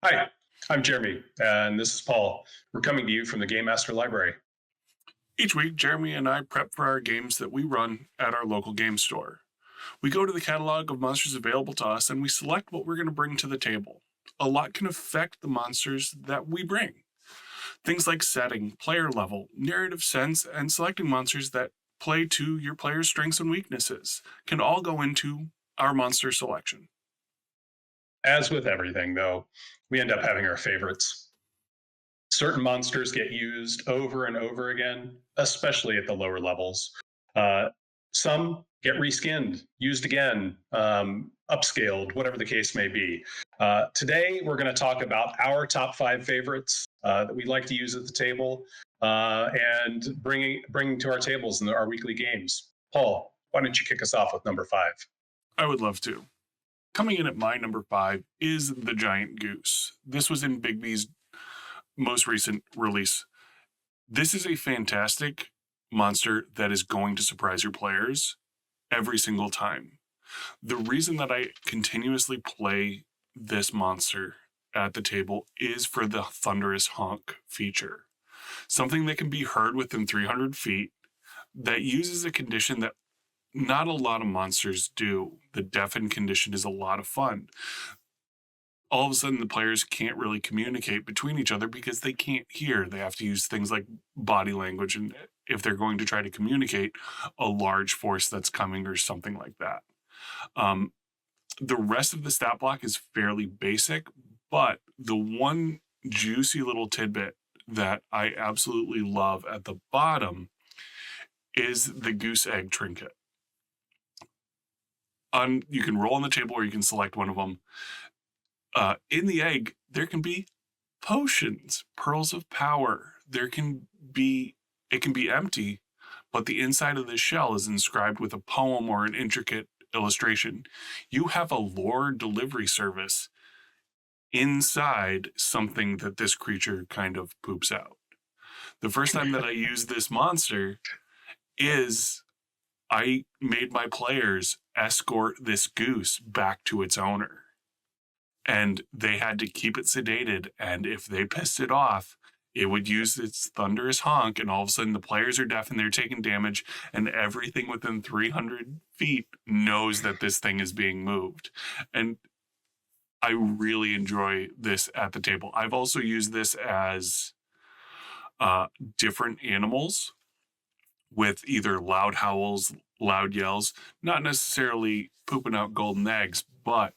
Hi, I'm Jeremy, and this is Paul. We're coming to you from the Game Master Library. Each week, Jeremy and I prep for our games that we run at our local game store. We go to the catalog of monsters available to us and we select what we're going to bring to the table. A lot can affect the monsters that we bring. Things like setting, player level, narrative sense, and selecting monsters that play to your player's strengths and weaknesses can all go into our monster selection. As with everything, though, we end up having our favorites. Certain monsters get used over and over again, especially at the lower levels. Uh, some get reskinned, used again, upscaled, whatever the case may be. Today, we're going to talk about our top five favorites that we like to use at the table and bringing to our tables in our weekly games. Paul, why don't you kick us off with number five? I would love to. Coming in at my number five is the Giant Goose. This was in Bigby's most recent release. This is a fantastic monster that is going to surprise your players every single time. The reason that I continuously play this monster at the table is for the thunderous honk feature. Something that can be heard within 300 feet that uses a condition that not a lot of monsters do. The deafen condition is a lot of fun. All of a sudden, the players can't really communicate between each other because they can't hear. They have to use things like body language, and if they're going to try to communicate a large force that's coming or something like that. The rest of the stat block is fairly basic, but the one juicy little tidbit that I absolutely love at the bottom is the goose egg trinket. You can roll on the table or you can select one of them. In the egg, there can be potions, pearls of power. It can be empty, but the inside of the shell is inscribed with a poem or an intricate illustration. You have a lore delivery service inside something that this creature kind of poops out. The first time that I used this monster is I made my players escort this goose back to its owner. And they had to keep it sedated. And if they pissed it off, it would use its thunderous honk. And all of a sudden, the players are deaf and they're taking damage. And everything within 300 feet knows that this thing is being moved. And I really enjoy this at the table. I've also used this as different animals with either loud howls, loud yells, not necessarily pooping out golden eggs, but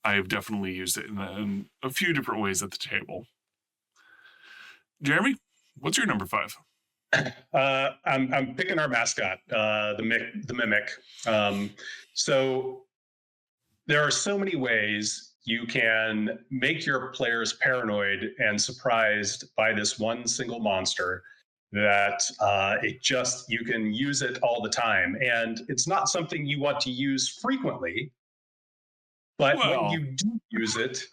I have definitely used it in a few different ways at the table. Jeremy, what's your number five? I'm picking our mascot, the mimic. So there are so many ways you can make your players paranoid and surprised by this one single monster that you can use it all the time, and it's not something you want to use frequently. But when Well, you do use it,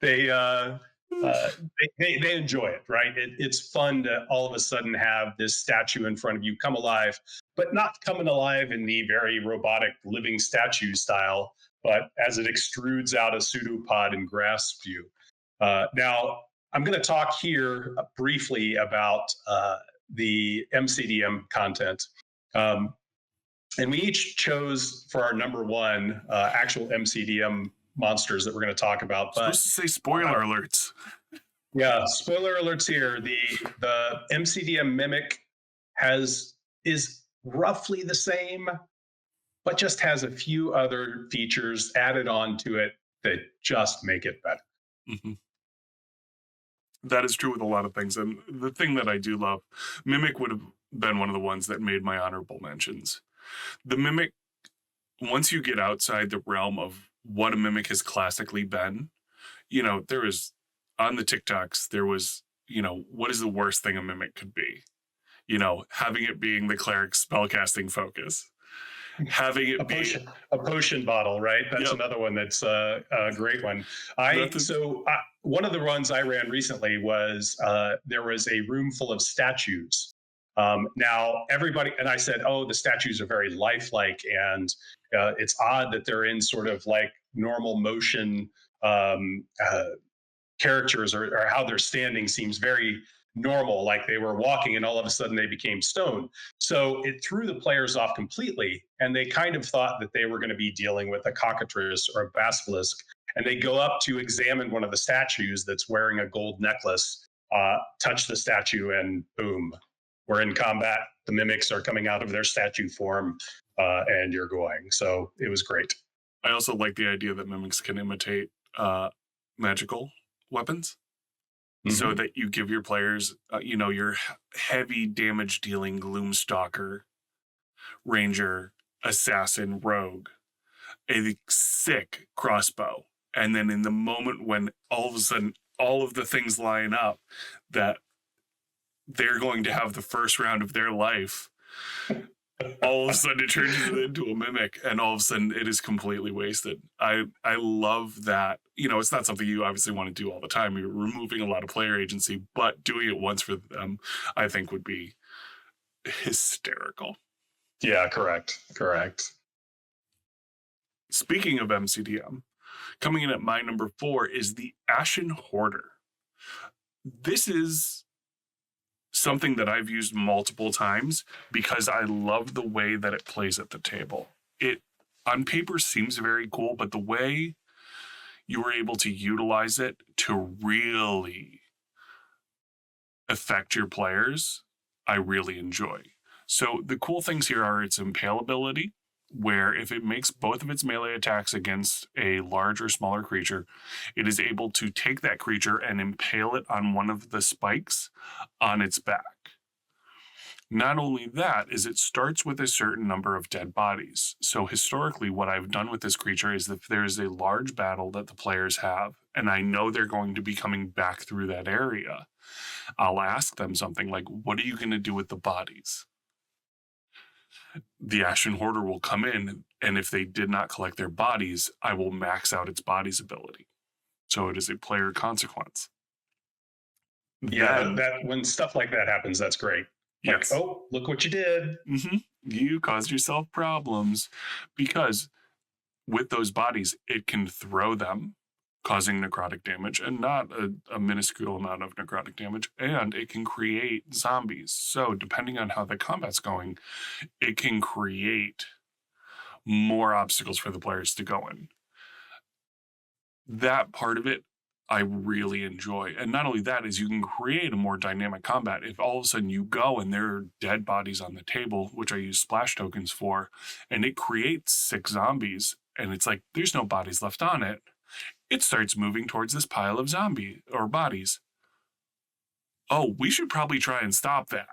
they uh, uh, they enjoy it, right? It's fun to all of a sudden have this statue in front of you come alive, but not coming alive in the very robotic living statue style, but as it extrudes out a pseudopod and grasps you. Now, I'm going to talk here briefly about the MCDM content. Um, and we each chose for our number one actual MCDM monsters that we're going to talk about. supposed to say spoiler alerts. Yeah, spoiler alerts here. The MCDM mimic is roughly the same, but just has a few other features added on to it that just make it better. Mm-hmm. That is true with a lot of things. And the thing that I do love, Mimic would have been one of the ones that made my honorable mentions. The Mimic, once you get outside the realm of what a Mimic has classically been, there was on the TikToks, there was, what is the worst thing a Mimic could be? Having it being the cleric's spellcasting focus. Having it a potion bottle, right? That's yep. Another one that's a great one. One of the runs I ran recently was there was a room full of statues. Now everybody, and I said, oh, the statues are very lifelike, and it's odd that they're in sort of like normal motion characters or how they're standing seems very normal, like they were walking and all of a sudden they became stone. So it threw the players off completely, and they kind of thought that they were going to be dealing with a cockatrice or a basilisk. And they go up to examine one of the statues that's wearing a gold necklace, touch the statue, and boom, we're in combat. The mimics are coming out of their statue form, and you're going. So it was great. I also like the idea that mimics can imitate magical weapons. So that you give your players, your heavy damage dealing Gloomstalker, Ranger, Assassin, Rogue, a sick crossbow. And then in the moment when all of a sudden all of the things line up that they're going to have the first round of their life, all of a sudden it turns into a mimic, and all of a sudden it is completely wasted. I love that. It's not something you obviously want to do all the time. You're removing a lot of player agency, but doing it once for them, I think, would be hysterical. Yeah, correct. Speaking of MCDM, coming in at my number 4 is the Ashen Hoarder. This is something that I've used multiple times because I love the way that it plays at the table. It on paper seems very cool, but the way you were able to utilize it to really affect your players, I really enjoy. So the cool things here are its impalability, where if it makes both of its melee attacks against a large or smaller creature, it is able to take that creature and impale it on one of the spikes on its back. Not only that, is it starts with a certain number of dead bodies. So historically, what I've done with this creature is if there is a large battle that the players have, and I know they're going to be coming back through that area, I'll ask them something like, what are you going to do with the bodies? The Ashen Hoarder will come in, and if they did not collect their bodies, I will max out its body's ability. So it is a player consequence. Yeah, that when stuff like that happens, that's great. Yes. Like, oh, look what you did. You caused yourself problems, because with those bodies, it can throw them, causing necrotic damage, and not a minuscule amount of necrotic damage, and it can create zombies. So depending on how the combat's going, it can create more obstacles for the players to go in. That part of it, I really enjoy. And not only that, is you can create a more dynamic combat. If all of a sudden you go and there are dead bodies on the table, which I use splash tokens for, and it creates 6 zombies, and it's like, there's no bodies left on it. It starts moving towards this pile of zombie or bodies. Oh, we should probably try and stop that.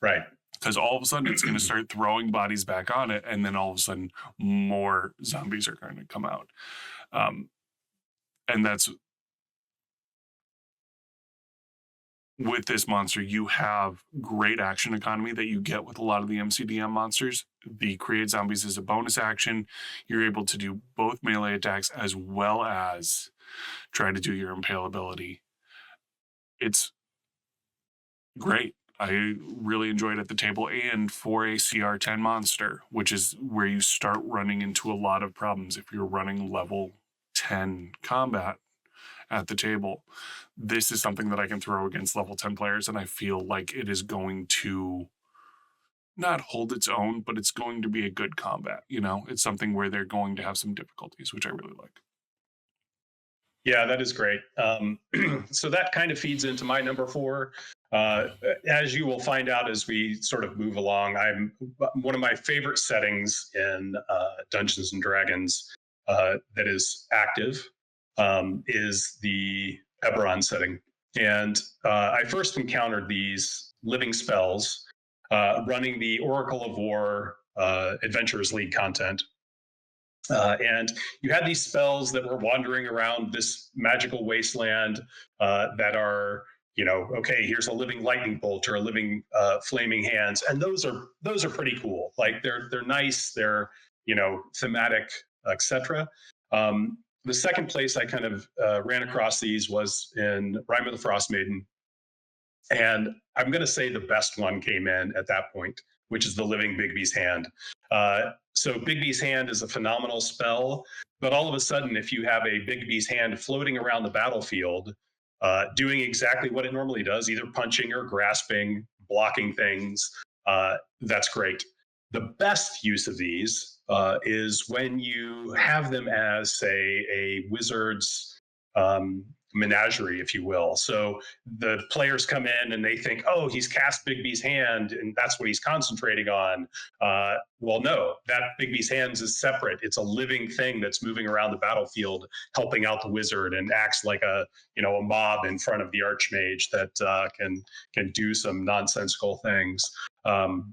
Right. Because all of a sudden it's going to start throwing bodies back on it, and then all of a sudden more zombies are going to come out. And that's with this monster, you have great action economy that you get with a lot of the MCDM monsters. The create zombies is a bonus action. You're able to do both melee attacks as well as try to do your impalability. It's great. I really enjoyed it at the table, and for a CR10 monster, which is where you start running into a lot of problems if you're running level 10 combat at the table. This is something that I can throw against level 10 players, and I feel like it is going to not hold its own, but it's going to be a good combat. It's something where they're going to have some difficulties, which I really like. Yeah, that is great. So that kind of feeds into my number 4. As you will find out as we sort of move along, one of my favorite settings in Dungeons and Dragons that is active is the Eberron setting. And I first encountered these living spells running the Oracle of War Adventurers League content. And you had these spells that were wandering around this magical wasteland that are, okay, here's a living lightning bolt or a living flaming hands, and those are pretty cool. Like they're nice, they're thematic, etc. The second place I kind of ran across these was in Rime of the Frost Maiden, and I'm going to say the best one came in at that point, which is the living Bigby's hand. So Bigby's Hand is a phenomenal spell, but all of a sudden, if you have a Bigby's Hand floating around the battlefield, doing exactly what it normally does, either punching or grasping, blocking things, that's great. The best use of these is when you have them as, say, a wizard's menagerie, if you will. So the players come in and they think, oh, he's cast Bigby's Hand and that's what he's concentrating on. Well, no, that Bigby's Hands is separate. It's a living thing that's moving around the battlefield, helping out the wizard, and acts like a mob in front of the archmage that can do some nonsensical things. So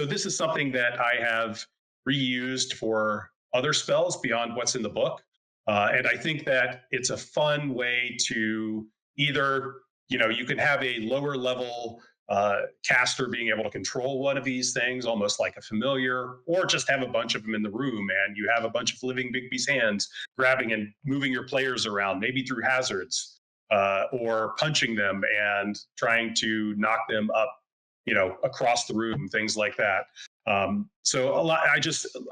this is something that I have reused for other spells beyond what's in the book. And I think that it's a fun way to either, you can have a lower level caster being able to control one of these things, almost like a familiar, or just have a bunch of them in the room and you have a bunch of living Bigby's Hands grabbing and moving your players around, maybe through hazards, or punching them and trying to knock them up, across the room, things like that. So a lot,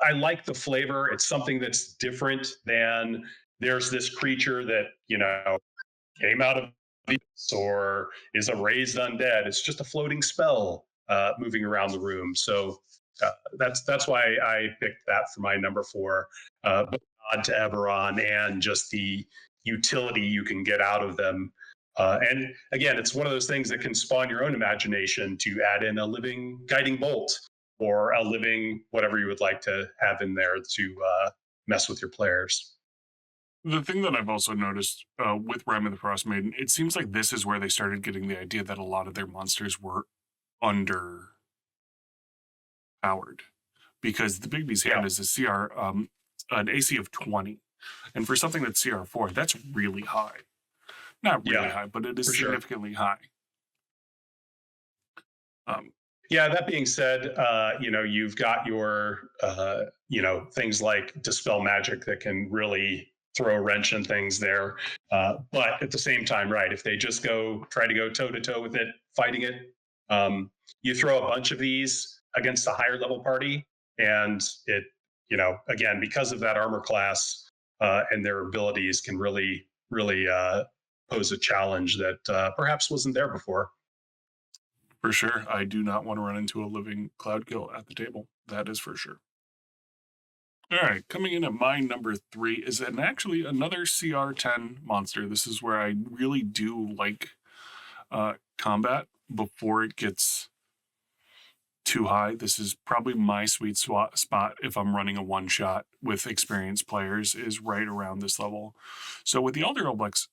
I like the flavor. It's something that's different than there's this creature that, came out of the or is a raised undead. It's just a floating spell moving around the room. So that's why I picked that for my number 4, both nod to Eberron and just the utility you can get out of them. And again, it's one of those things that can spawn your own imagination to add in a living guiding bolt or a living whatever you would like to have in there to mess with your players. The thing that I've also noticed with Rime of the Frost Maiden, it seems like this is where they started getting the idea that a lot of their monsters were underpowered. Because the Bigby's Hand is a CR, an AC of 20. And for something that's CR4, that's really high. Not really high, but it is significantly high. That being said, you've got your, things like Dispel Magic that can really throw a wrench in things there. But at the same time, right, if they just try to go toe to toe with it, fighting it, you throw a bunch of these against a higher level party, and it, again, because of that armor class and their abilities, can really, really pose a challenge that perhaps wasn't there before. For sure. I do not want to run into a living Cloudkill at the table. That is for sure. All right, coming in at my number 3 is actually another CR10 monster. This is where I really do like combat before it gets too high. This is probably my sweet spot if I'm running a one-shot with experienced players, is right around this level. So with the Elder Oblex,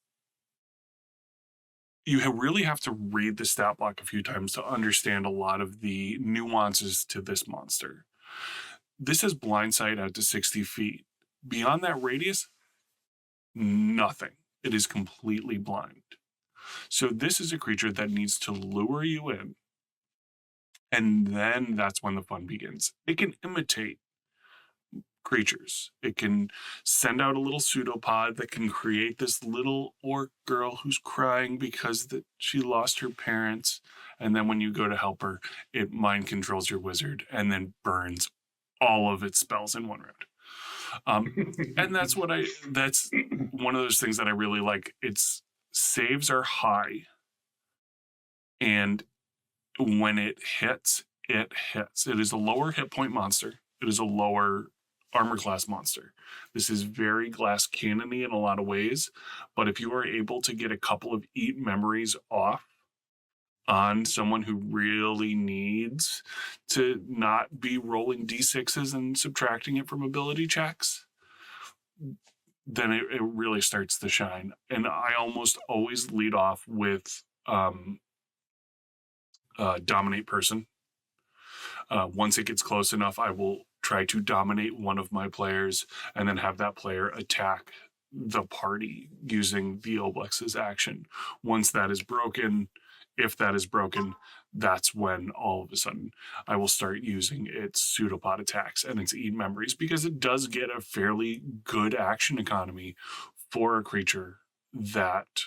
you really have to read the stat block a few times to understand a lot of the nuances to this monster. This has blind sight out to 60 feet. Beyond that radius, nothing. It is completely blind. So this is a creature that needs to lure you in, and then that's when the fun begins. It can imitate creatures. It can send out a little pseudopod that can create this little orc girl who's crying because she lost her parents. And then when you go to help her, it mind controls your wizard and then burns all of its spells in one round. And that's one of those things that I really like. Its saves are high. And when it hits, it hits. It is a lower hit point monster. It is a lower armor class monster. This is very glass cannony in a lot of ways, but if you are able to get a couple of eat memories off on someone who really needs to not be rolling d6s and subtracting it from ability checks, then it really starts to shine. And I almost always lead off with dominate person. Once it gets close enough, I will try to dominate one of my players and then have that player attack the party using the Oblex's action. Once that is broken, if that is broken, that's when all of a sudden I will start using its pseudopod attacks and its eat memories, because it does get a fairly good action economy for a creature that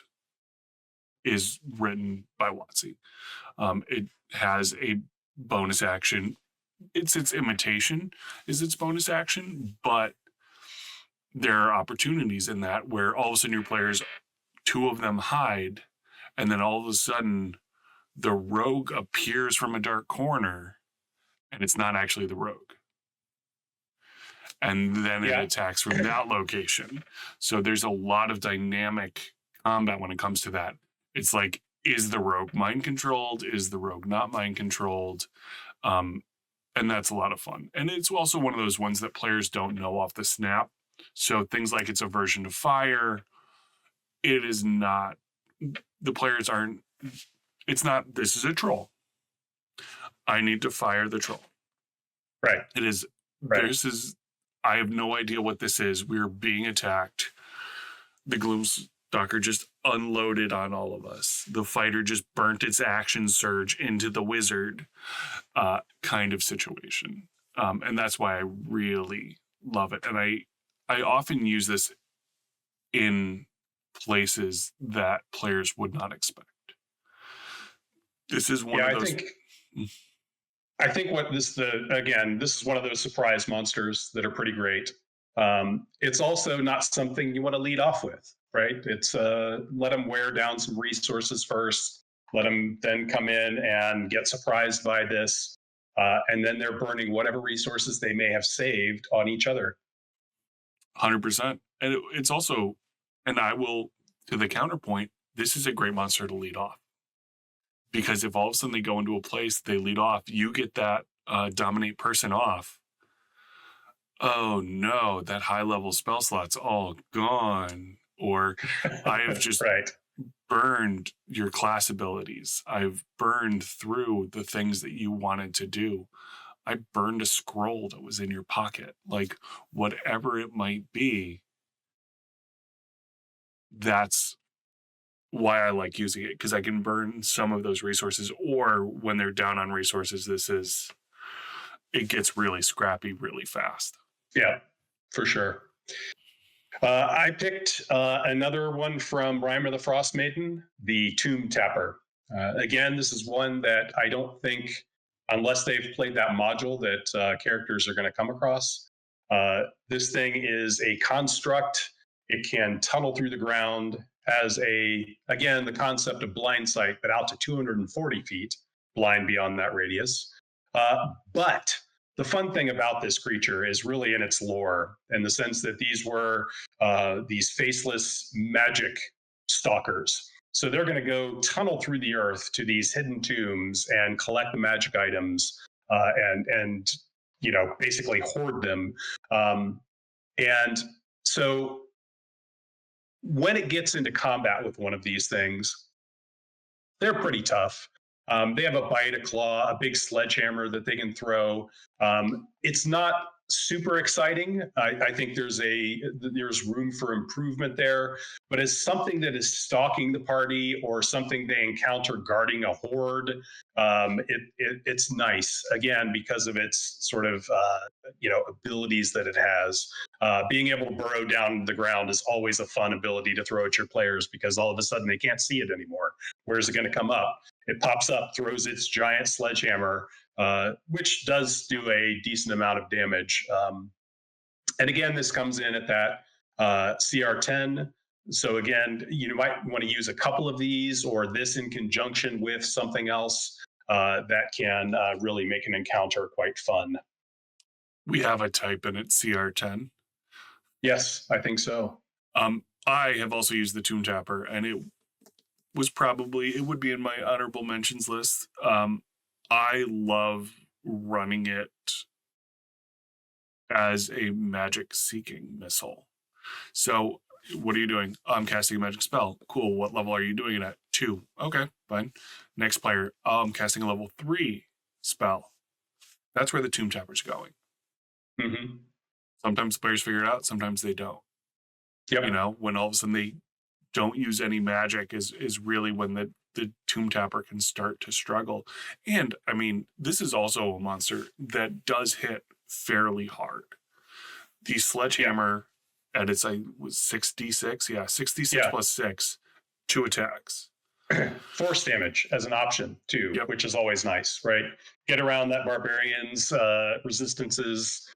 is written by WotC. It has a bonus action it's its imitation is its bonus action, but there are opportunities in that where all of a sudden your players, two of them hide, and then all of a sudden the rogue appears from a dark corner and it's not actually the rogue. And then it attacks from that location. So there's a lot of dynamic combat when it comes to that. It's like, is the rogue mind controlled? Is the rogue not mind controlled? And that's a lot of fun. And it's also one of those ones that players don't know off the snap. So things like it's a version of fire. It is not, the players aren't, it's not, this is a troll. I need to fire the troll. Right. It is, right. I have no idea what this is. We're being attacked. The Gloomstalker just unloaded on all of us. The fighter just burnt its action surge into the wizard kind of situation. And that's why I really love it. And I often use this in places that players would not expect. This is one of those. I think this is one of those surprise monsters that are pretty great. It's also not something you want to lead off with, right? It's let them wear down some resources first, let them then come in and get surprised by this, and then they're burning whatever resources they may have saved on each other. 100%. And it's also, and I will, to the counterpoint, this is a great monster to lead off. Because if all of a sudden they go into a place, they lead off, you get that dominate person off. Oh no, that high level spell slot's all gone. Or I have just burned your class abilities. I've burned through the things that you wanted to do. I burned a scroll that was in your pocket. Like whatever it might be, that's why I like using it, because I can burn some of those resources, or when they're down on resources, it gets really scrappy really fast. Yeah, for sure. I picked another one from Rhymer the Frost Maiden, the Tomb Tapper. Again, this is one that I don't think, unless they've played that module, that characters are going to come across. This thing is a construct. It can tunnel through the ground, has again, the concept of blind sight, but out to 240 feet, blind beyond that radius. But the fun thing about this creature is really in its lore, in the sense that these were these faceless magic stalkers. So they're going to go tunnel through the earth to these hidden tombs and collect the magic items and basically hoard them. And so when it gets into combat with one of these things, they're pretty tough. They have a bite, a claw, a big sledgehammer that they can throw. It's not super exciting. I think there's room for improvement there, but as something that is stalking the party or something they encounter guarding a horde, it's nice, again, because of its sort of abilities that it has. Being able to burrow down the ground is always a fun ability to throw at your players, because all of a sudden they can't see it anymore. Where is it going to come up? It pops up, throws its giant sledgehammer, which does do a decent amount of damage. And again, this comes in at that CR10. So again, you might want to use a couple of these, or this in conjunction with something else that can really make an encounter quite fun. We have a type in it, CR10. Yes, I think so. I have also used the Tomb Tapper, and it would be in my honorable mentions list. I love running it as a magic seeking missile. So what are you doing? I'm casting a magic spell. Cool. What level are you doing it at? 2. Okay, fine. Next player, I'm casting a level 3 spell. That's where the Tomb Tapper's going. Mm-hmm. Sometimes players figure it out, sometimes they don't. Yep. When all of a sudden they don't use any magic is really when the Tomb Tapper can start to struggle. And I mean, this is also a monster that does hit fairly hard. The sledgehammer at its 6d6, 6d6 plus 6, 2 attacks. Force damage as an option too, Yep. which is always nice, right? Get around that barbarian's resistances,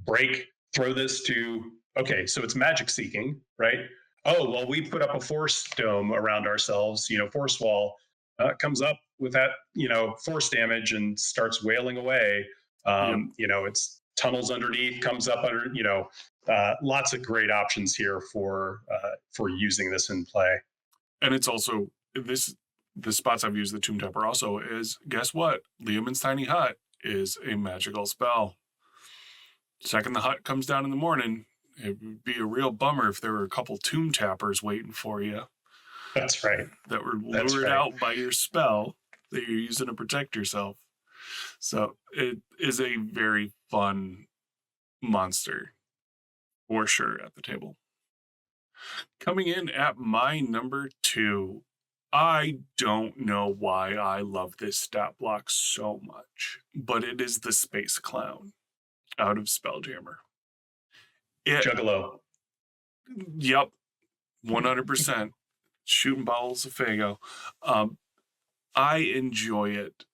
break, throw this to, okay, so it's magic seeking, right? Oh, well, we put up a force dome around ourselves, force wall, comes up with that, force damage and starts wailing away. Yep. It's tunnels underneath, comes up under, lots of great options here for using this in play. And it's also the spots I've used the Tomb Tapper also is, guess what? Leomund's Tiny Hut is a magical spell. Second the hut comes down in the morning, it would be a real bummer if there were a couple Tomb Tappers waiting for you. That's right. That were lured out by your spell that you're using to protect yourself. So it is a very fun monster for sure at the table. Coming in at my number 2, I don't know why I love this stat block so much, but it is the Space Clown out of Spelljammer. Juggalo. Yep, 100%. Shooting balls of Fago. I enjoy it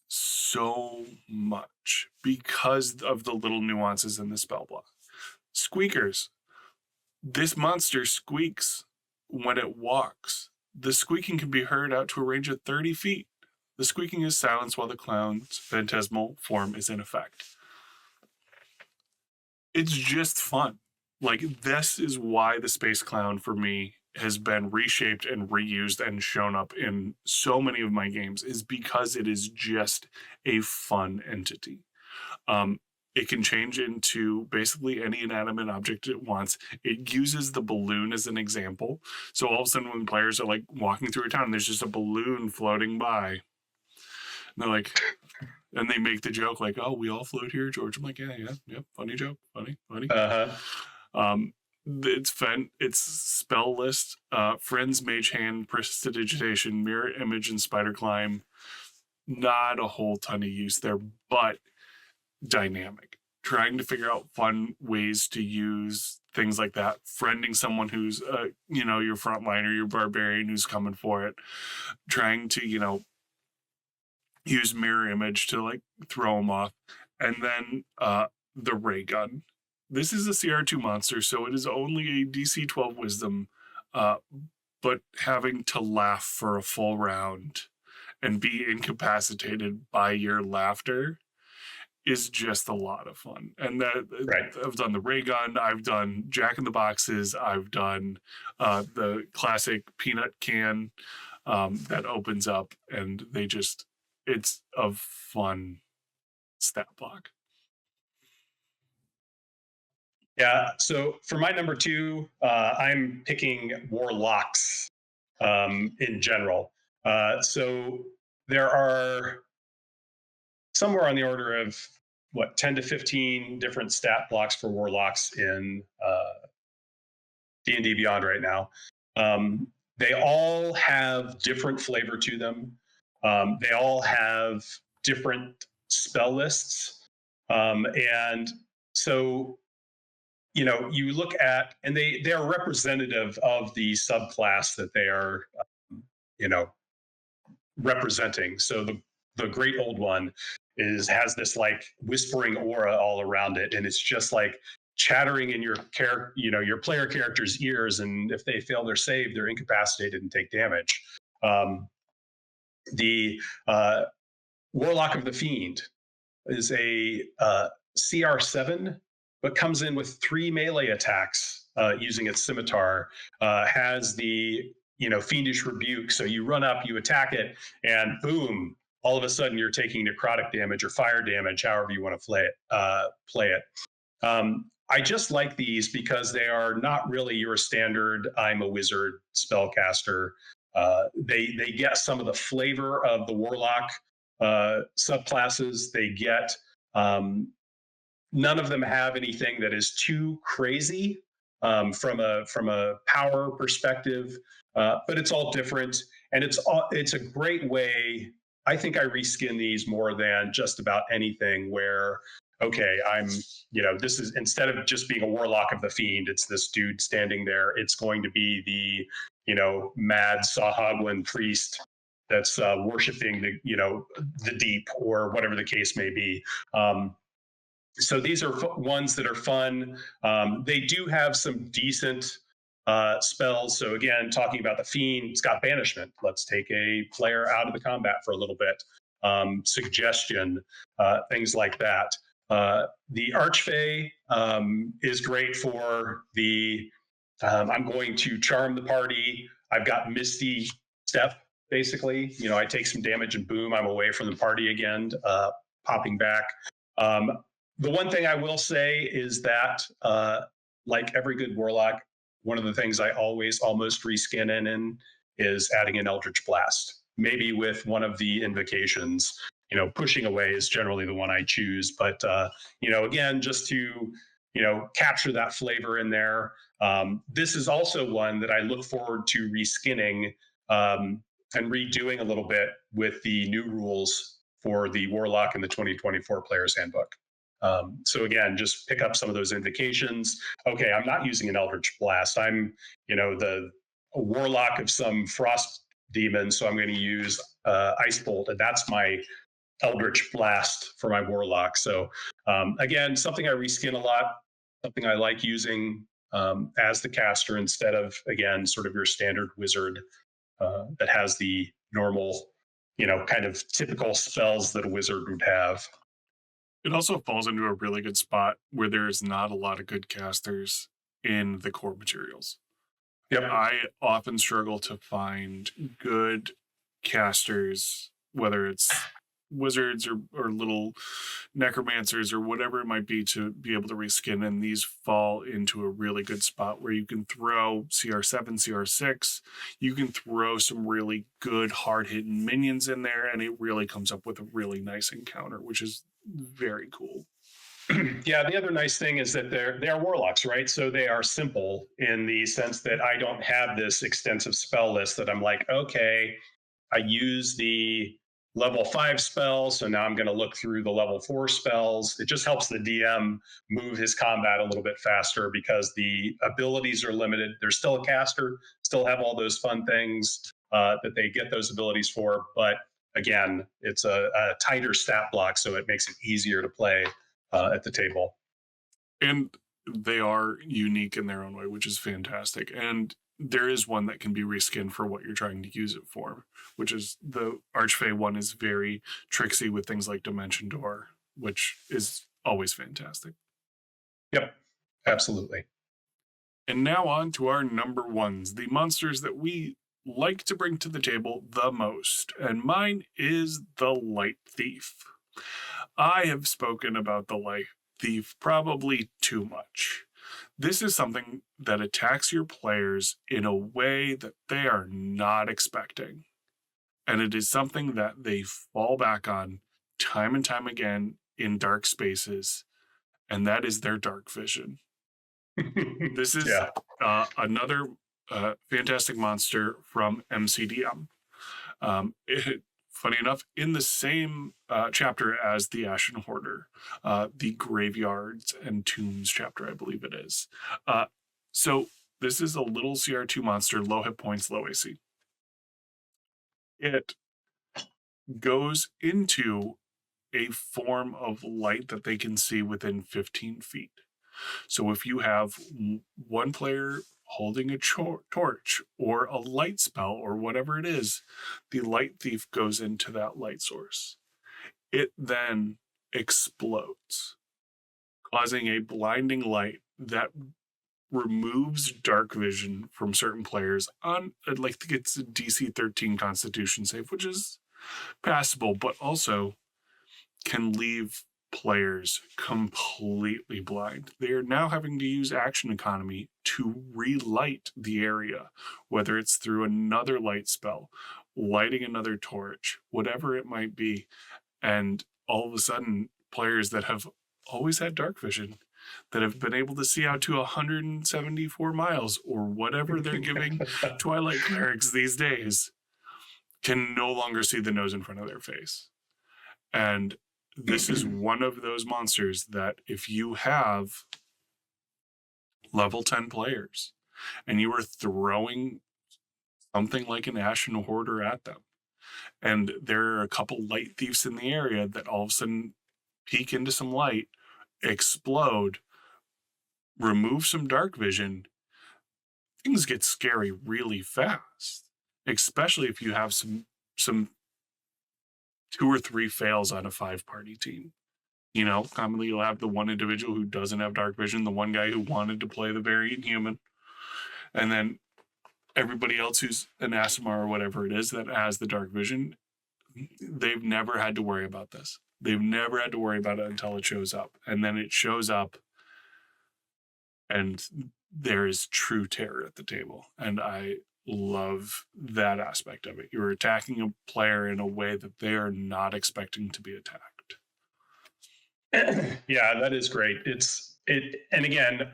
so much because of the little nuances in the spell block. Squeakers. This monster squeaks when it walks. The squeaking can be heard out to a range of 30 feet. The squeaking is silenced while the clown's phantasmal form is in effect. It's just fun. Like, this is why the Space Clown for me has been reshaped and reused and shown up in so many of my games, is because it is just a fun entity. It can change into basically any inanimate object it wants. It uses the balloon as an example. So all of a sudden when players are like walking through a town, there's just a balloon floating by. And they're like, and they make the joke like, oh, we all float here, George. I'm like, yeah. Funny joke. Funny. Uh-huh. It's fun. It's spell list, Friends, Mage Hand, Prestidigitation, Mirror Image, and Spider Climb. Not a whole ton of use there, but dynamic. Trying to figure out fun ways to use things like that. Friending someone who's, your frontliner, your barbarian who's coming for it. Trying to, use Mirror Image to like throw them off. And then the ray gun. This is a CR2 monster, so it is only a DC 12 Wisdom, but having to laugh for a full round and be incapacitated by your laughter is just a lot of fun. And that Right. I've done the ray gun, I've done Jack in the Boxes, I've done the classic peanut can that opens up, and it's a fun stat block. Yeah. So for my number 2, I'm picking warlocks in general. So there are somewhere on the order of 10 to 15 different stat blocks for warlocks in D&D Beyond right now. They all have different flavor to them. They all have different spell lists. And so, you look at, and they are representative of the subclass that they are, representing. So the Great Old One has this like whispering aura all around it, and it's just like chattering in your your player character's ears, and if they fail their save, they're incapacitated and take damage. The Warlock of the Fiend is a CR7, but comes in with 3 melee attacks using its scimitar. Has the Fiendish Rebuke, so you run up, you attack it, and boom, all of a sudden you're taking necrotic damage or fire damage, however you want to play it. I just like these because they are not really your standard I'm a wizard spellcaster. They get some of the flavor of the warlock subclasses. They get none of them have anything that is too crazy from a power perspective, but it's all different, and it's a great way. I think I reskin these more than just about anything, where okay, this is, instead of just being a warlock of the fiend, it's this dude standing there. It's going to be the, mad Sahagwin priest that's worshiping the deep, or whatever the case may be. So these are ones that are fun. They do have some decent spells. So again, talking about the fiend, it's got banishment. Let's take a player out of the combat for a little bit. Suggestion, things like that. The Archfey is great for the I'm going to charm the party. I've got Misty Step, basically. I take some damage and boom, I'm away from the party again, popping back. The one thing I will say is that, like every good warlock, one of the things I always almost reskin in is adding an Eldritch Blast, maybe with one of the invocations. Pushing away is generally the one I choose, but again, just to capture that flavor in there. This is also one that I look forward to reskinning and redoing a little bit with the new rules for the Warlock in the 2024 Player's Handbook. So again, just pick up some of those invocations. Okay, I'm not using an Eldritch Blast. I'm, the Warlock of some frost demon, so I'm going to use Ice Bolt, and that's my Eldritch Blast for my Warlock. So again, something I reskin a lot, something I like using as the caster instead of, again, sort of your standard wizard that has the normal, kind of typical spells that a wizard would have. It also falls into a really good spot where there's not a lot of good casters in the core materials. Yep. I often struggle to find good casters, whether it's wizards or little necromancers or whatever it might be, to be able to reskin, and these fall into a really good spot where you can throw CR7, CR6, you can throw some really good hard-hitting minions in there, and it really comes up with a really nice encounter, which is very cool. Yeah, the other nice thing is that they are warlocks, right? So they are simple in the sense that I don't have this extensive spell list that I'm like, okay, I use the level 5 spells, so now I'm going to look through the level 4 spells. It just helps the DM move his combat a little bit faster because the abilities are limited. They're still a caster, still have all those fun things that they get those abilities for, but again, it's a tighter stat block, so it makes it easier to play at the table. And they are unique in their own way, which is fantastic. And there is one that can be reskinned for what you're trying to use it for, which is the Archfey one is very tricksy with things like Dimension Door, which is always fantastic. Yep, absolutely. And now on to our number ones, the monsters that we like to bring to the table the most. And mine is the Light Thief. I have spoken about the Light Thief probably too much. This is something that attacks your players in a way that they are not expecting. And it is something that they fall back on time and time again in dark spaces, and that is their dark vision. This is another fantastic monster from MCDM. Funny enough, in the same chapter as the Ashen Hoarder, the Graveyards and Tombs chapter, I believe it is. So this is a little CR2 monster, low hit points, low AC. It goes into a form of light that they can see within 15 feet. So if you have one player holding a torch or a light spell or whatever it is, the Light Thief goes into that light source. It then explodes, causing a blinding light that removes dark vision from certain players on, like, it's a DC 13 Constitution save, which is passable, but also can leave players completely blind. They are now having to use action economy to relight the area, whether it's through another light spell, lighting another torch, whatever it might be. And all of a sudden, players that have always had dark vision, that have been able to see out to 174 miles or whatever they're giving Twilight clerics these days, can no longer see the nose in front of their face. And this is one of those monsters that if you have level 10 players and you are throwing something like an Ashen Hoarder at them, and there are a couple light thieves in the area that all of a sudden peek into some light, explode, remove some dark vision, things get scary really fast, especially if you have some 2 or 3 fails on a 5-party team. Commonly you'll have the one individual who doesn't have dark vision, the one guy who wanted to play the Variant Human, and then everybody else who's an Aasimar or whatever it is that has the dark vision. They've never had to worry about this. They've never had to worry about it until it shows up. And then it shows up and there is true terror at the table. And I love that aspect of it. You're attacking a player in a way that they are not expecting to be attacked. Yeah, that is great. And again,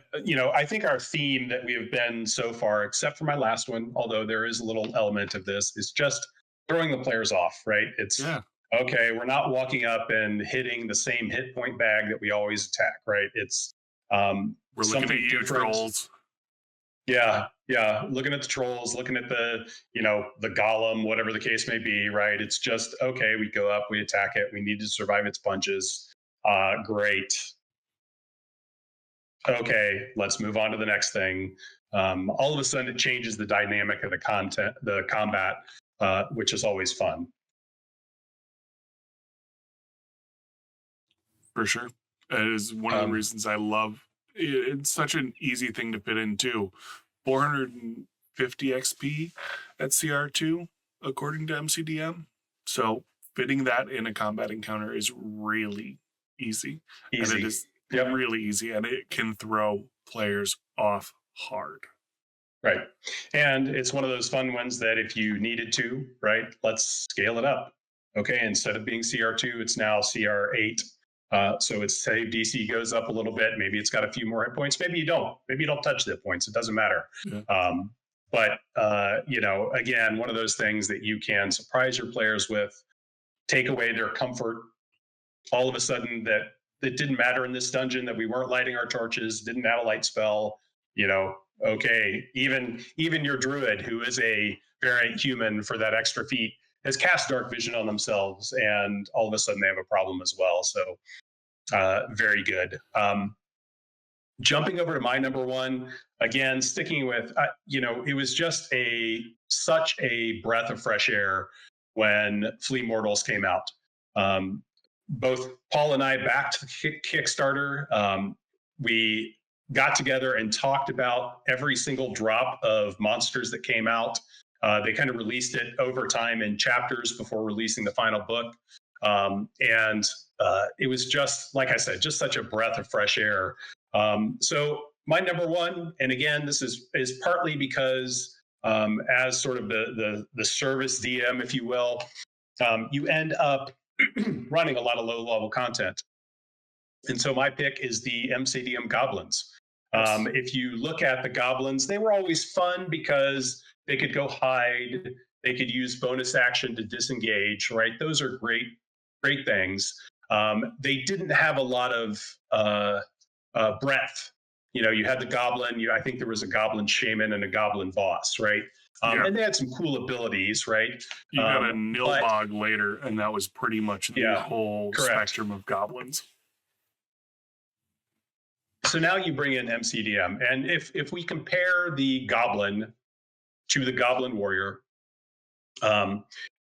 I think our theme that we have been so far, except for my last one, although there is a little element of this, is just throwing the players off, right? Okay, we're not walking up and hitting the same hit point bag that we always attack, right? It's we're looking at you, different. Trolls. Yeah, looking at the Trolls, looking at the Golem, whatever the case may be, right? It's just, okay, we go up, we attack it, we need to survive its punches. Great. Okay, let's move on to the next thing. All of a sudden, it changes the dynamic of the combat, which is always fun. For sure. It is one of the reasons I love it. It's such an easy thing to fit in, too. 450 XP at CR2, according to MCDM. So fitting that in a combat encounter is really easy. And it is really easy, and it can throw players off hard. Right. And it's one of those fun ones that if you needed to, right, let's scale it up. Okay, instead of being CR2, it's now CR8. So its save DC goes up a little bit. Maybe it's got a few more hit points. Maybe you don't. Maybe you don't touch the hit points. It doesn't matter. Yeah. But again, one of those things that you can surprise your players with, take away their comfort. All of a sudden that it didn't matter in this dungeon that we weren't lighting our torches, didn't have a light spell, okay, even your druid, who is a Variant Human for that extra feat, has cast dark vision on themselves, and all of a sudden they have a problem as well. So very good. Jumping over to my number one, again, sticking with, it was just such a breath of fresh air when Flea Mortals came out. Both Paul and I backed Kickstarter. We got together and talked about every single drop of monsters that came out. They kind of released it over time in chapters before releasing the final book. And it was just, like I said, just such a breath of fresh air. So my number one, and again, this is partly because as sort of the service DM, if you will, you end up running a lot of low-level content. And so my pick is the MCDM Goblins. If you look at the Goblins, they were always fun because they could go hide, they could use bonus action to disengage, right? Those are great things. They didn't have a lot of breadth. You had the Goblin, I think there was a Goblin Shaman and a Goblin Boss, right? And they had some cool abilities, right? You got a Nilbog later, and that was pretty much the whole spectrum of goblins. So now you bring in MCDM, and if we compare the Goblin to the Goblin Warrior,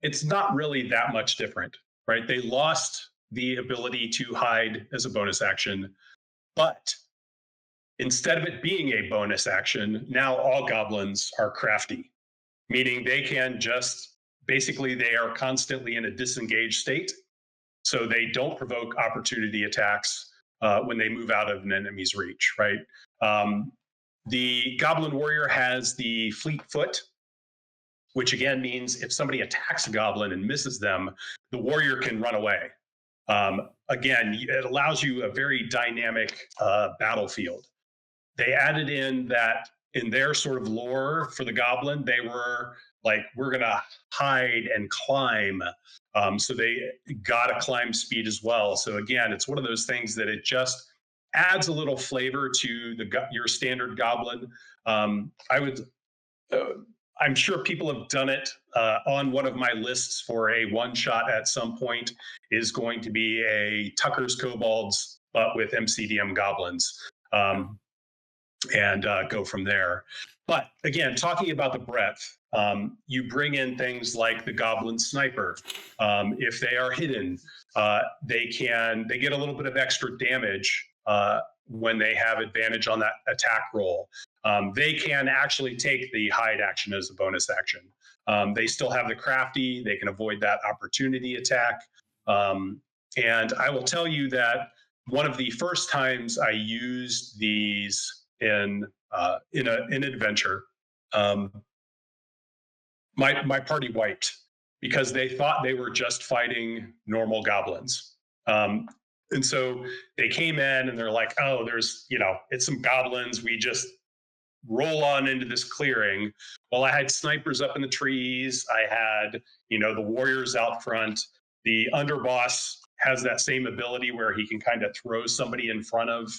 it's not really that much different, right? They lost the ability to hide as a bonus action, but instead of it being a bonus action, now all Goblins are crafty. Meaning they can they are constantly in a disengaged state. So they don't provoke opportunity attacks when they move out of an enemy's reach, right? The Goblin Warrior has the Fleet Foot, which again means if somebody attacks a Goblin and misses them, the Warrior can run away. Again, it allows you a very dynamic battlefield. They added in that in their sort of lore for the Goblin, they were like we're gonna hide and climb. So they got a climb speed as well. So again, it's one of those things that it just adds a little flavor to your standard goblin. I would uh, I'm sure people have done it. On one of my lists for a one shot at some point is going to be a Tucker's Kobolds, but with MCDM goblins, um, and go from there. But again, talking about the breadth, you bring in things like the Goblin Sniper. If they are hidden, they get a little bit of extra damage when they have advantage on that attack roll. They can actually take the hide action as a bonus action. They still have the crafty. They can avoid that opportunity attack. And I will tell you that one of the first times I used these in an adventure, my party wiped because they thought they were just fighting normal goblins. And so they came in and they're like, oh, it's some goblins. We just roll on into this clearing. Well, I had snipers up in the trees. I had, the warriors out front. The underboss has that same ability where he can kind of throw somebody in front of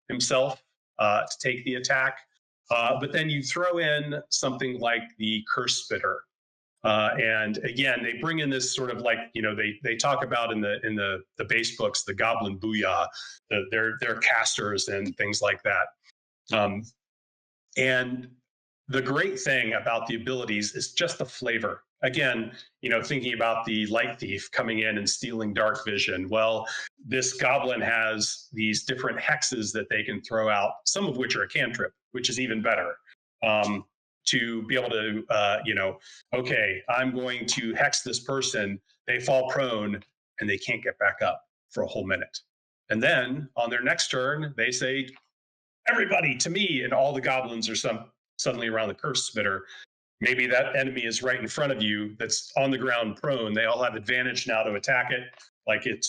himself to take the attack. But then you throw in something like the Curse Spitter. And again, they bring in this sort of like, they talk about in the base books, the Goblin Booyah, their casters and things like that. And the great thing about the abilities is just the flavor. Again, thinking about the Light Thief coming in and stealing dark vision. Well, this goblin has these different hexes that they can throw out, some of which are a cantrip, which is even better. To be able to, okay, I'm going to hex this person. They fall prone and they can't get back up for a whole minute. And then on their next turn, they say, everybody to me, and all the goblins are suddenly around the Curse Spitter. Maybe that enemy is right in front of you that's on the ground prone. They all have advantage now to attack it. Like it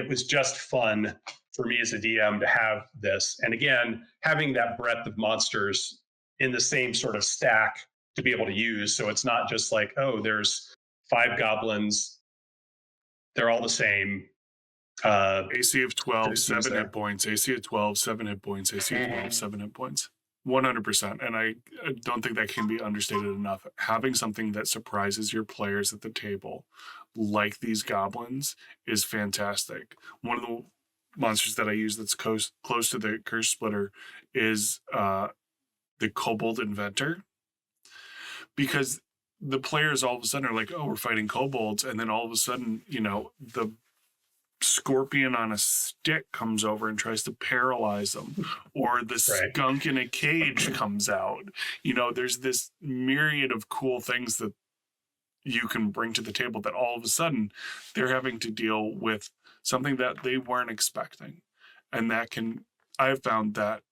was just fun for me as a DM to have this. And again, having that breadth of monsters in the same sort of stack to be able to use. So it's not just like, oh, there's 5 goblins. They're all the same. AC of 12, 7 hit points. AC of 12, 7 hit points. AC of 12, 7 hit points. 100%. And I don't think that can be understated enough. Having something that surprises your players at the table, like these goblins, is fantastic. One of the monsters that I use that's close to the Curse Splitter is the Kobold Inventor. Because the players all of a sudden are like, oh, we're fighting kobolds. And then all of a sudden, the scorpion on a stick comes over and tries to paralyze them, or the skunk in a cage comes out. There's this myriad of cool things that you can bring to the table that all of a sudden they're having to deal with something that they weren't expecting. And I've found that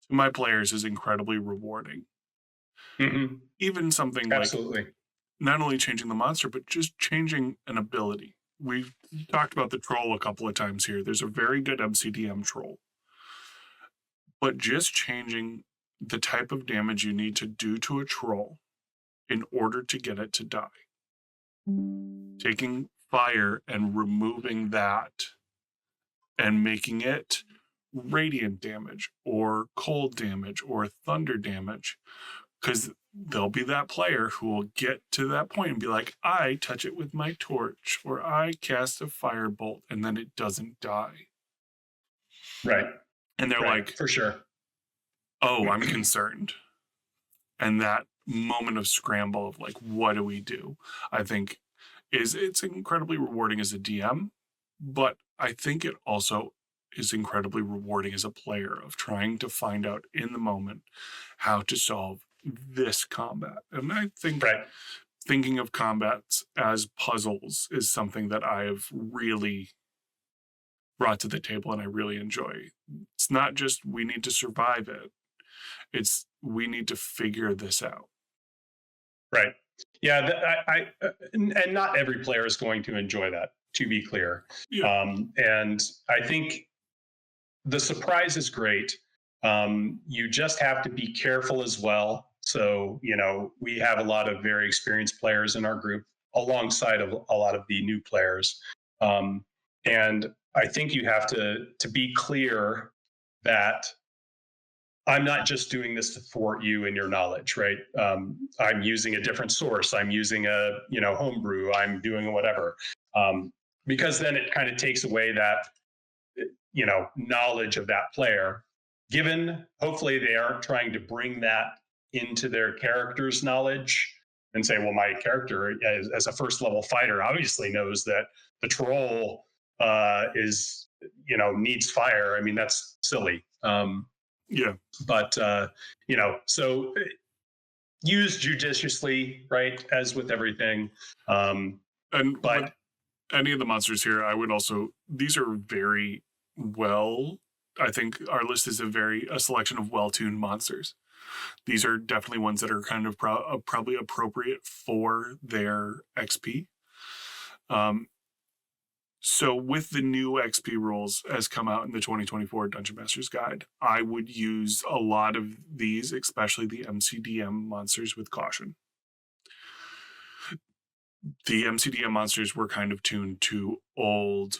to my players is incredibly rewarding. Mm-hmm. Even something Absolutely. like not only changing the monster, but just changing an ability. We've talked about the troll a couple of times here. There's a very good MCDM troll. But just changing the type of damage you need to do to a troll in order to get it to die. Taking fire and removing that and making it radiant damage or cold damage or thunder damage. Because there'll be that player who will get to that point and be like, I touch it with my torch, or I cast a firebolt, and then it doesn't die. Right. And they're like, for sure. Oh, I'm concerned. And that moment of scramble of like, what do we do? I think it's incredibly rewarding as a DM, but I think it also is incredibly rewarding as a player of trying to find out in the moment how to solve this combat. And I think thinking of combats as puzzles is something that I have really brought to the table and I really enjoy. It's not just we need to survive it. It's we need to figure this out. Right. Yeah. And not every player is going to enjoy that, to be clear. Yeah. And I think the surprise is great. You just have to be careful as well So, we have a lot of very experienced players in our group alongside of a lot of the new players. And I think you have to be clear that I'm not just doing this to thwart you in your knowledge, right? I'm using a different source. I'm using a homebrew. I'm doing whatever, because then it kind of takes away that knowledge of that player. Given, hopefully, they aren't trying to bring that into their character's knowledge and say, well, my character as a first level fighter obviously knows that the troll is needs fire. I mean, that's silly. Yeah. But so use judiciously, right? As with everything. And But any of the monsters here, I would also, these are very well, I think our list is a selection of well-tuned monsters. These are definitely ones that are kind of probably appropriate for their XP. So with the new XP rules as come out in the 2024 Dungeon Master's Guide, I would use a lot of these, especially the MCDM monsters, with caution. The MCDM monsters were kind of tuned to old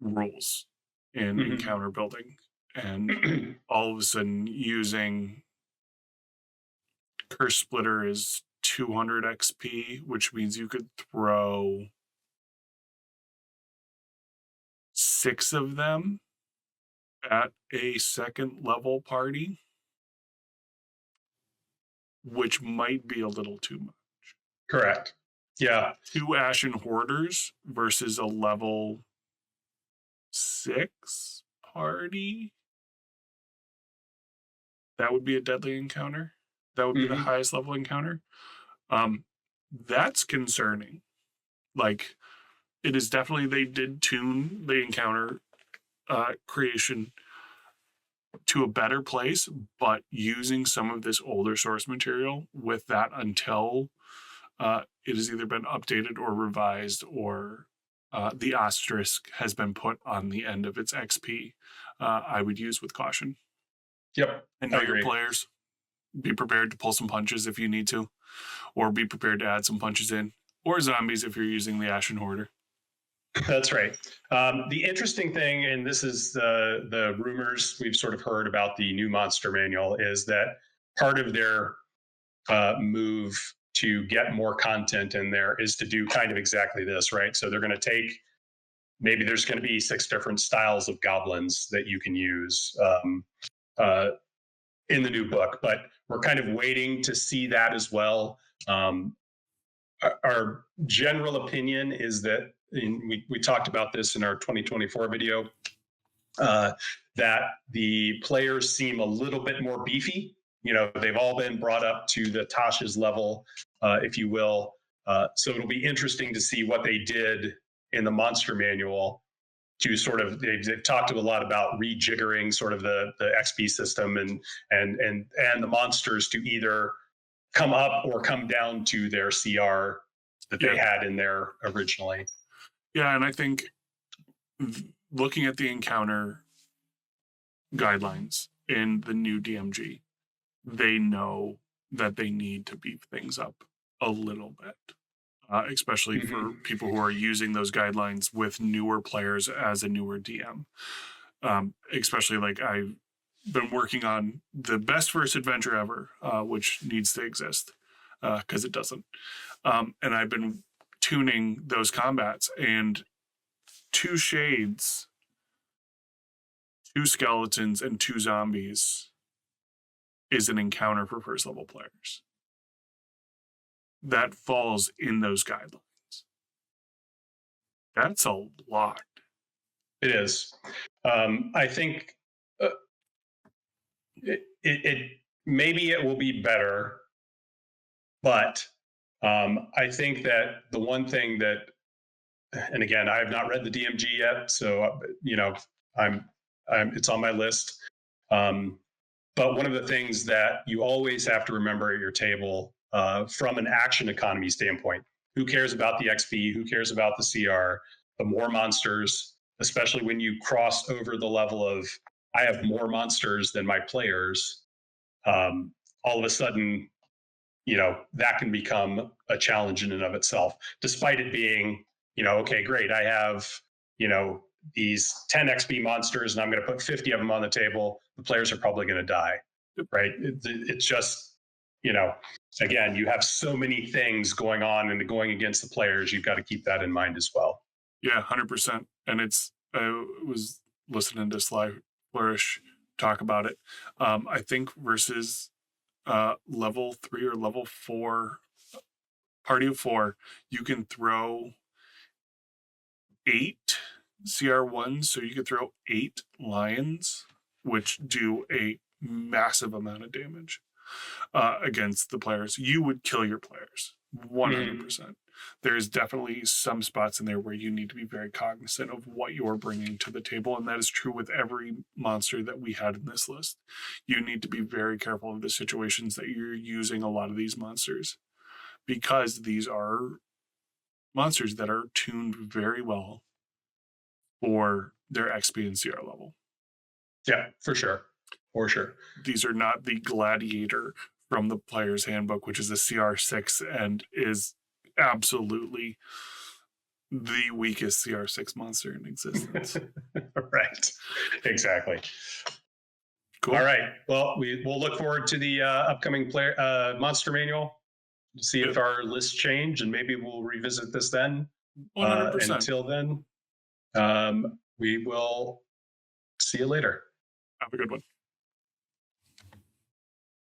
rules in encounter building. And all of a sudden using Curse Splitter is 200 XP, which means you could throw 6 of them at a second level party, which might be a little too much. Correct. Yeah. 2 Ashen Hoarders versus a level 6 party. That would be a deadly encounter. That would be the highest level encounter. That's concerning. Like, it is definitely, they did tune the encounter creation to a better place, but using some of this older source material with that until it has either been updated or revised, or the asterisk has been put on the end of its XP, I would use with caution. Yep. And know your players. Be prepared to pull some punches if you need to, or be prepared to add some punches in, or zombies if you're using the Ashen Hoarder. That's right. The interesting thing, and this is the rumors we've sort of heard about the new monster manual, is that part of their move to get more content in there is to do kind of exactly this, right? So they're going to take, maybe there's going to be 6 different styles of goblins that you can use in the new book, but we're kind of waiting to see that as well. Our general opinion is that, we talked about this in our 2024 video, that the players seem a little bit more beefy. They've all been brought up to the Tasha's level, if you will. So it'll be interesting to see what they did in the monster manual to sort of, they've talked a lot about rejiggering sort of the XP system and the monsters to either come up or come down to their CR that they had in there originally. Yeah, and I think looking at the encounter guidelines in the new DMG, they know that they need to beef things up a little bit, especially for people who are using those guidelines with newer players as a newer DM. Especially, like, I've been working on the best first adventure ever, which needs to exist because it doesn't. And I've been tuning those combats, and 2 shades, 2 skeletons, and 2 zombies is an encounter for first level players. That falls in those guidelines. That's a lot. It is. I think it maybe it will be better, but I think that the one thing that, and again, I have not read the DMG yet, so it's on my list. But one of the things that you always have to remember at your table, from an action economy standpoint, who cares about the XP? Who cares about the CR? The more monsters, especially when you cross over the level of, I have more monsters than my players. all of a sudden, that can become a challenge in and of itself, despite it being, okay, great. I have, these 10 XP monsters and I'm going to put 50 of them on the table. The players are probably going to die, right? It's just, again, you have so many things going on and going against the players. You've got to keep that in mind as well. Yeah, 100%. And I was listening to Sly Flourish talk about it. I think versus level 3 or level 4, party of 4, you can throw 8 CR1s. So you can throw 8 lions, which do a massive amount of damage against the players. You would kill your players 100%. There's definitely some spots in there where you need to be very cognizant of what you're bringing to the table. And that is true with every monster that we had in this list. You need to be very careful of the situations that you're using a lot of these monsters, because these are monsters that are tuned very well for their XP and CR level. Yeah, for sure. For sure. These are not the Gladiator from the Player's Handbook, which is a CR6 and is absolutely the weakest CR6 monster in existence. Right. Exactly. Cool. All right. Well, we'll look forward to the upcoming monster manual to see if our lists change, and maybe we'll revisit this then. 100%. Until then, we will see you later. Have a good one.